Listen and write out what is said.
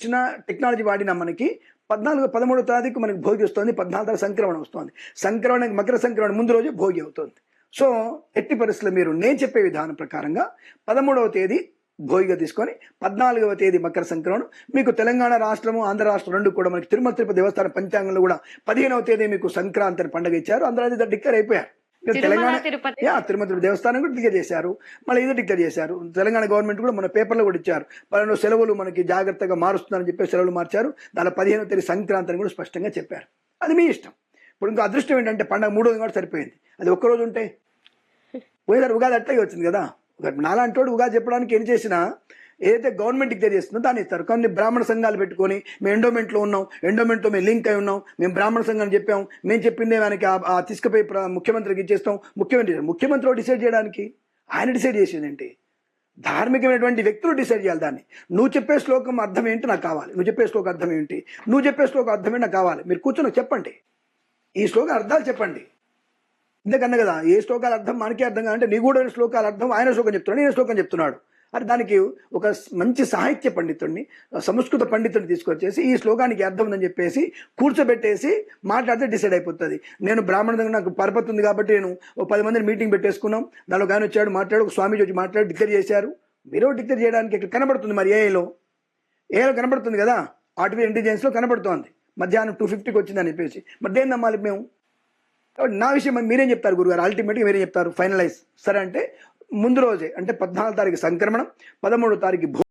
వచ్చిన టెక్నాలజీ వాడినా మనకి 13వ తారీఖు మనకి భోగి వస్తుంది, 14వ తారీఖు సంక్రమణ వస్తుంది. సంక్రమణ మకర సంక్రమణ ముందు రోజే భోగి అవుతుంది. సో ఎట్టి పరిస్థితుల్లో మీరు నేను చెప్పే విధానం ప్రకారంగా 13వ తేదీ భోగిగా తీసుకొని 14వ తేదీ మకర సంక్రమణం. మీకు తెలంగాణ రాష్ట్రము ఆంధ్ర రాష్ట్రం రెండు కూడా మనకి తిరుమల తిరుపతి దేవస్థాన పంచాంగంలో కూడా 15వ తేదీ మీకు సంక్రాంతి అని పండుగ ఇచ్చారు. అందరూ అది డిక్లేర్ అయిపోయారు. తెలంగాణ తిరుమల దేవస్థానం కూడా డిక్లేర్ చేశారు, మళ్ళీ ఇది డిక్లేర్ చేశారు. తెలంగాణ గవర్నమెంట్ కూడా మన పేపర్లో కూడా ఇచ్చారు. 12 సెలవులు మనకి జాగ్రత్తగా మారుస్తున్నారని చెప్పి సెలవులు మార్చారు. దాని 15వ తేదీ సంక్రాంతి అని కూడా స్పష్టంగా చెప్పారు. అది మీ ఇష్టం. ఇప్పుడు ఇంకా అదృష్టం ఏంటంటే పండుగ 3వ కూడా సరిపోయింది. అది ఒక్కరోజు ఉంటే పోయేదారు ఉగాది అట్లాగే వచ్చింది కదా. నాలాంటోడు ఉగాది చెప్పడానికి ఏం చేసినా ఏదైతే గవర్నమెంట్ డిక్లేర్ చేస్తుందో దాన్ని ఇస్తారు. కొన్ని బ్రాహ్మణ సంఘాలు పెట్టుకొని మేము ఎండోమెంట్లో ఉన్నాం, ఎండోమెంట్తో మేము లింక్ అయి ఉన్నాం, మేము బ్రాహ్మణ సంఘాన్ని చెప్పాం, మేము చెప్పిందే మనకి తీసుకుపోయి ముఖ్యమంత్రికి ఇచ్చేస్తాం. ముఖ్యమంత్రి డిసైడ్ చేయడానికి ఆయన డిసైడ్ చేసేది ఏంటి? ధార్మికమైనటువంటి వ్యక్తులు డిసైడ్ చేయాలి దాన్ని. నువ్వు చెప్పే శ్లోకం అర్థం ఏంటి నాకు కావాలి, నువ్వు చెప్పే శ్లోకం అర్థం ఏంటి, నువ్వు చెప్పే శ్లోకం అర్థం ఏంటి నాకు కావాలి. మీరు కూర్చొని చెప్పండి, ఈ శ్లోకం అర్థాలు చెప్పండి. ఇంతకన్నా కదా ఏ శ్లోకాల అర్థం మనకే అర్థం కాదంటే నీ కూడా శ్లోకాల అర్థం ఆయన శ్లోకం చెప్తున్నాడు, నేను శ్లోకం చెప్తున్నాడు. అది దానికి ఒక మంచి సాహిత్య పండితుడిని, సంస్కృత పండితుడిని తీసుకొచ్చేసి ఈ శ్లోకానికి అర్థం ఉందని చెప్పేసి కూర్చోబెట్టేసి మాట్లాడితే డిసైడ్ అయిపోతుంది. నేను బ్రాహ్మణ దగ్గర నాకు పరపతి ఉంది కాబట్టి నేను 10 మందిని మీటింగ్ పెట్టేసుకున్నాం, దానిలో ఆయన వచ్చాడు మాట్లాడు, ఒక స్వామీజీ వచ్చి మాట్లాడి డిక్లేర్ చేశారు. మీరు డిక్లేర్ చేయడానికి ఇక్కడ కనబడుతుంది, మరి ఏఐలో కనబడుతుంది కదా, ఆర్టిఫిషియల్ ఇంటెలిజెన్స్లో కనబడుతోంది. మధ్యాహ్నం 2:50కి వచ్చిందని చెప్పేసి మరి దేని నమ్మాలి మేము? నా విషయం మీరేం చెప్తారు గురుగారు? అల్టిమేట్గా మీరేం చెప్తారు? ఫైనలైజ్ సరే అంటే ముందు రోజే అంటే 14వ తారీఖు సంక్రమణం, 13వ తారీఖు